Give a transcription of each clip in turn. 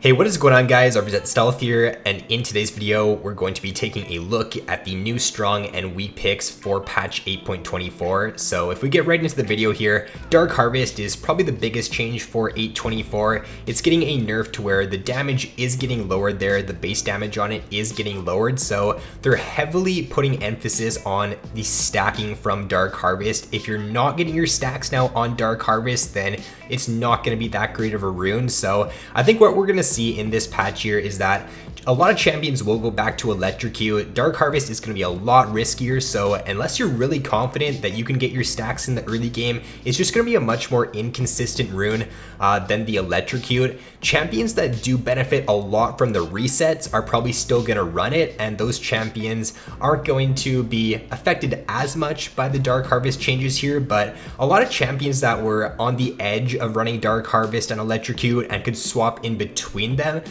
Hey, what is going on, guys? Represent Stealth here, and in today's video, we're going to be taking a look at the new strong and weak picks for patch 8.24. So if we get right into the video here, Dark Harvest is probably the biggest change for 8.24. It's getting a nerf to where the damage is getting lowered there, the base damage on it is getting lowered, so they're heavily putting emphasis on the stacking from Dark Harvest. If you're not getting your stacks now on Dark Harvest, then it's not going to be that great of a rune. So I think what we're going to see in this patch here is that a lot of champions will go back to Electrocute. Dark Harvest is going to be a lot riskier, so unless you're really confident that you can get your stacks in the early game, it's just going to be a much more inconsistent rune than the Electrocute. Champions that do benefit a lot from the resets are probably still going to run it, and those champions aren't going to be affected as much by the Dark Harvest changes here, but a lot of champions that were on the edge of running Dark Harvest and Electrocute and could swap in between them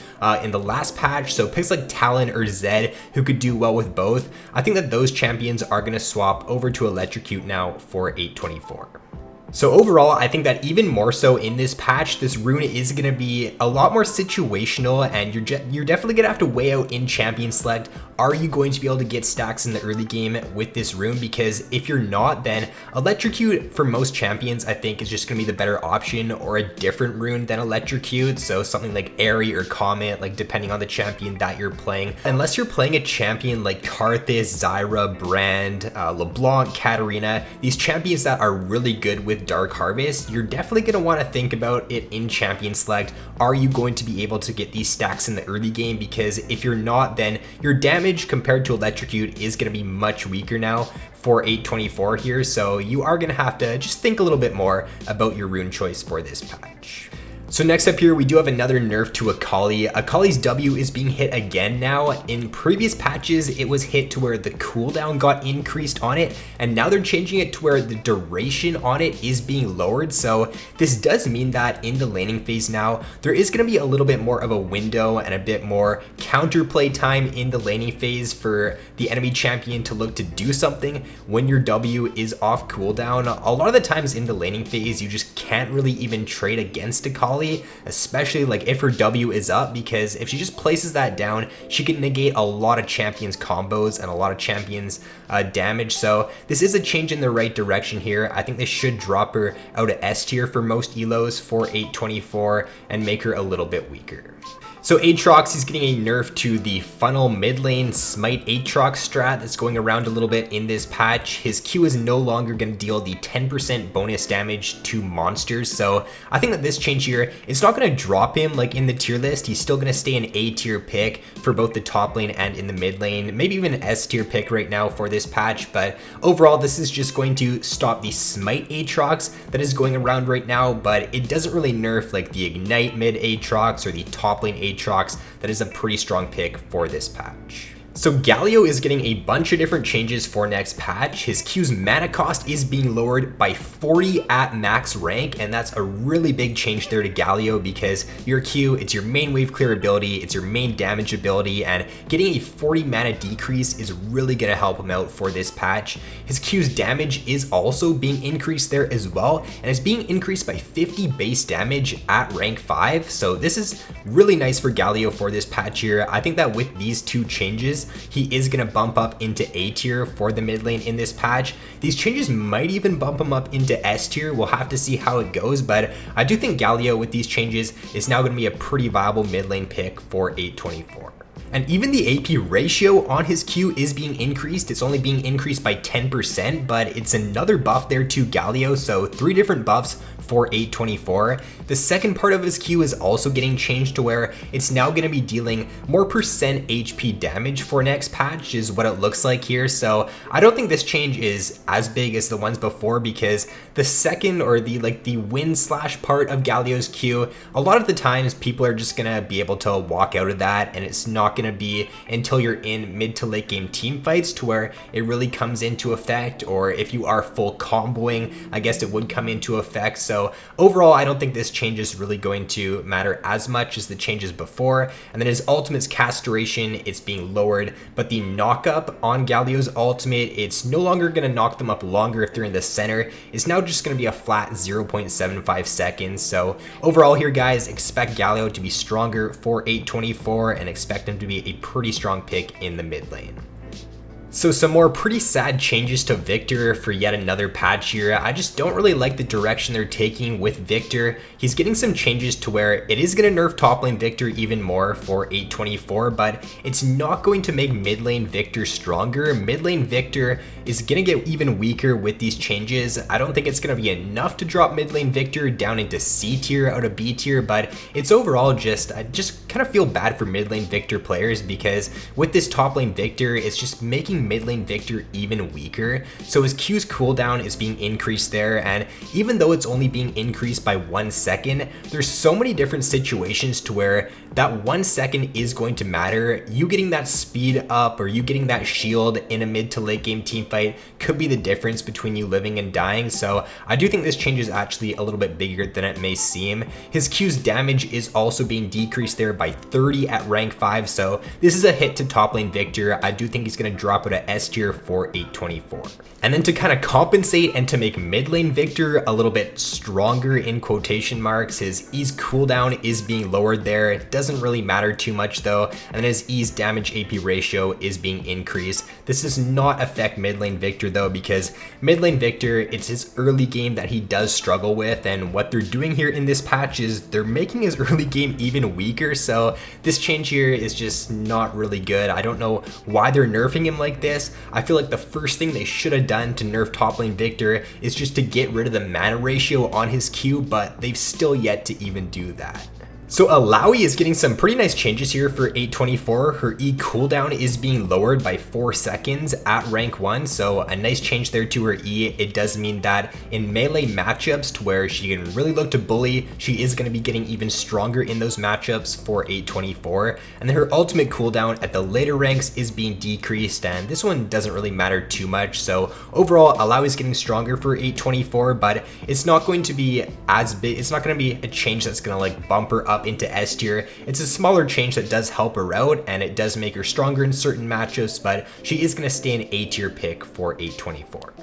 in the last patch, so picks like Talon or Zed who could do well with both, I think that those champions are going to swap over to Electrocute now for 8.24. So overall, I think that even more so in this patch, this rune is going to be a lot more situational, and you're definitely going to have to weigh out in champion select. Are you going to be able to get stacks in the early game with this rune? Because if you're not, then Electrocute for most champions, I think, is just going to be the better option, or a different rune than Electrocute. So something like Airy or Comet, like depending on the champion that you're playing. Unless you're playing a champion like Karthus, Zyra, Brand, LeBlanc, Katarina, these champions that are really good with Dark Harvest, you're definitely going to want to think about it in champion select. Are you going to be able to get these stacks in the early game? Because if you're not, then your damage compared to Electrocute is going to be much weaker now for 8.24 here, so you are going to have to just think a little bit more about your rune choice for this patch. So next up here, we do have another nerf to Akali. Akali's W is being hit again now. In previous patches, it was hit to where the cooldown got increased on it, and now they're changing it to where the duration on it is being lowered. So this does mean that in the laning phase now, there is going to be a little bit more of a window and a bit more counterplay time in the laning phase for the enemy champion to look to do something when your W is off cooldown. A lot of the times in the laning phase, you just can't really even trade against Akali, especially like if her W is up, because if she just places that down, she can negate a lot of champions combos and a lot of champions damage. So this is a change in the right direction here. I think they should drop her out of S tier for most elos for 8.24 and make her a little bit weaker. So Aatrox is getting a nerf to the funnel mid lane smite Aatrox strat that's going around a little bit in this patch. His Q is no longer going to deal the 10% bonus damage to monsters, so I think that this change here, it's not going to drop him like in the tier list. He's still going to stay an A tier pick for both the top lane and in the mid lane, maybe even an S tier pick right now for this patch, but overall this is just going to stop the smite Aatrox that is going around right now, but it doesn't really nerf like the ignite mid Aatrox or the top lane Aatrox. That is a pretty strong pick for this patch. So Galio is getting a bunch of different changes for next patch. His Q's mana cost is being lowered by 40 at max rank, and that's a really big change there to Galio, because your Q, it's your main wave clear ability, it's your main damage ability, and getting a 40 mana decrease is really going to help him out for this patch. His Q's damage is also being increased there as well, and it's being increased by 50 base damage at rank 5, so this is really nice for Galio for this patch here. I think that with these two changes, he is going to bump up into A tier for the mid lane in this patch. These changes might even bump him up into S tier. We'll have to see how it goes, but I do think Galio with these changes is now going to be a pretty viable mid lane pick for 8.24. And even the AP ratio on his Q is being increased. It's only being increased by 10%, but it's another buff there to Galio, so 3 different buffs for 8.24. The second part of his Q is also getting changed to where it's now going to be dealing more percent HP damage for next patch, is what it looks like here. So I don't think this change is as big as the ones before, because the second, or the win slash part of Galio's Q, a lot of the times people are just going to be able to walk out of that, and it's not going to be until you're in mid to late game team fights to where it really comes into effect, or if you are full comboing, I guess it would come into effect. So overall, I don't think this change is really going to matter as much as the changes before. And then his ultimate's cast duration, it's being lowered, but the knock up on Galio's ultimate, it's no longer going to knock them up longer if they're in the center. It's now just going to be a flat 0.75 seconds. So overall here, guys, expect Galio to be stronger for 824 and expect him to be a pretty strong pick in the mid lane. So some more pretty sad changes to Viktor for yet another patch here. I just don't really like the direction they're taking with Viktor. He's getting some changes to where it is going to nerf top lane Viktor even more for 824, but it's not going to make mid lane Viktor stronger. Mid lane Viktor is going to get even weaker with these changes. I don't think it's going to be enough to drop mid lane Viktor down into C tier out of B tier, but it's overall I just kind of feel bad for mid lane Viktor players because with this top lane Viktor, it's just making mid lane Viktor even weaker. So his Q's cooldown is being increased there, and even though it's only being increased by 1 second, there's so many different situations to where that 1 second is going to matter. You getting that speed up or you getting that shield in a mid to late game team fight could be the difference between you living and dying. So I do think this change is actually a little bit bigger than it may seem. His Q's damage is also being decreased there by 30 at rank 5, so this is a hit to top lane Viktor. I do think he's going to drop it at S tier for 824. And then to kind of compensate and to make mid lane Viktor a little bit stronger in quotation marks, his E's cooldown is being lowered there. It doesn't really matter too much though. And then his E's damage AP ratio is being increased. This does not affect mid lane Viktor though, because mid lane Viktor, it's his early game that he does struggle with. And what they're doing here in this patch is they're making his early game even weaker. So this change here is just not really good. I don't know why they're nerfing him like this. I feel like the first thing they should have done to nerf top lane Viktor is just to get rid of the mana ratio on his Q, but they've still yet to even do that. So Illaoi is getting some pretty nice changes here for 824. Her E cooldown is being lowered by 4 seconds at rank 1, so a nice change there to her E. It does mean that in melee matchups to where she can really look to bully, she is going to be getting even stronger in those matchups for 824. And then her ultimate cooldown at the later ranks is being decreased, and this one doesn't really matter too much. So overall, Illaoi is getting stronger for 824, but it's not going to be as big. It's not going to be a change that's going to like bump her up into S tier. It's a smaller change that does help her out, and it does make her stronger in certain matchups, but she is going to stay an A tier pick for 824.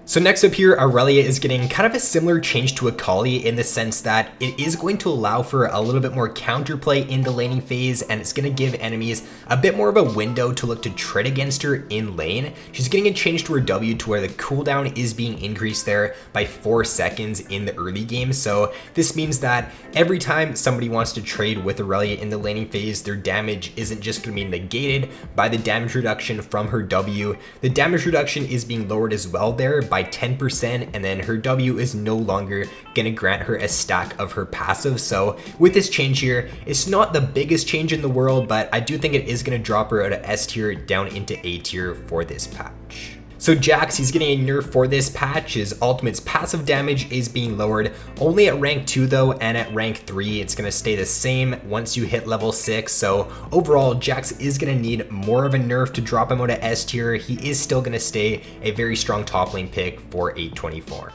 So next up here, Irelia is getting kind of a similar change to Akali in the sense that it is going to allow for a little bit more counterplay in the laning phase, and it's going to give enemies a bit more of a window to look to trade against her in lane. She's getting a change to her W to where the cooldown is being increased there by 4 seconds in the early game. So this means that every time somebody wants to trade with Irelia in the laning phase, their damage isn't just going to be negated by the damage reduction from her W. The damage reduction is being lowered as well there by 10%, and then her W is no longer going to grant her a stack of her passive. So with this change here, it's not the biggest change in the world, but I do think it is going to drop her out of S tier down into A tier for this patch. So Jax, he's getting a nerf for this patch. His ultimate's passive damage is being lowered only at rank 2 though, and at rank 3 it's going to stay the same once you hit level 6. So overall, Jax is going to need more of a nerf to drop him out of S tier. He is still going to stay a very strong top lane pick for 824.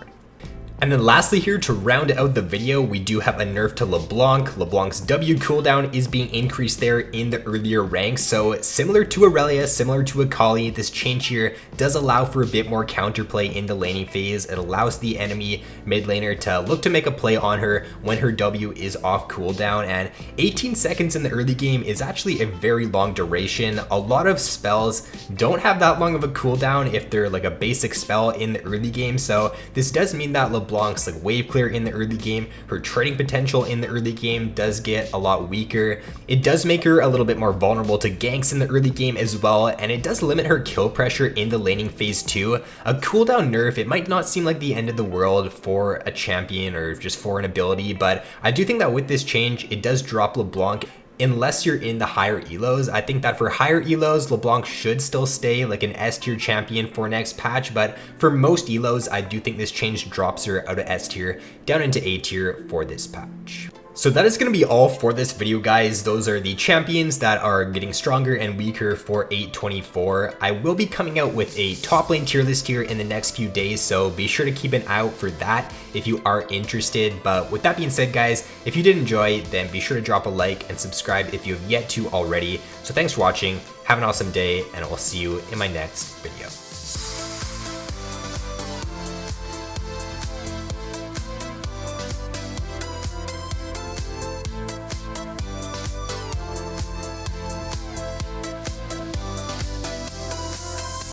And then lastly here, to round out the video, we do have a nerf to LeBlanc. LeBlanc's W cooldown is being increased there in the earlier ranks. So similar to Irelia, similar to Akali, this change here does allow for a bit more counterplay in the laning phase. It allows the enemy mid laner to look to make a play on her when her W is off cooldown. And 18 seconds in the early game is actually a very long duration. A lot of spells don't have that long of a cooldown if they're like a basic spell in the early game. So this does mean that LeBlanc's like wave clear in the early game, her trading potential in the early game does get a lot weaker. It does make her a little bit more vulnerable to ganks in the early game as well, and it does limit her kill pressure in the laning phase too. A cooldown nerf, it might not seem like the end of the world for a champion or just for an ability, but I do think that with this change, it does drop LeBlanc unless you're in the higher elos. I think that for higher elos, LeBlanc should still stay like an S tier champion for next patch, but for most elos, I do think this change drops her out of S tier down into A tier for this patch. So that is going to be all for this video, guys. Those are the champions that are getting stronger and weaker for 824. I will be coming out with a top lane tier list here in the next few days, so be sure to keep an eye out for that if you are interested. But with that being said, guys, if you did enjoy, then be sure to drop a like and subscribe if you have yet to already. So thanks for watching, have an awesome day, and I will see you in my next video.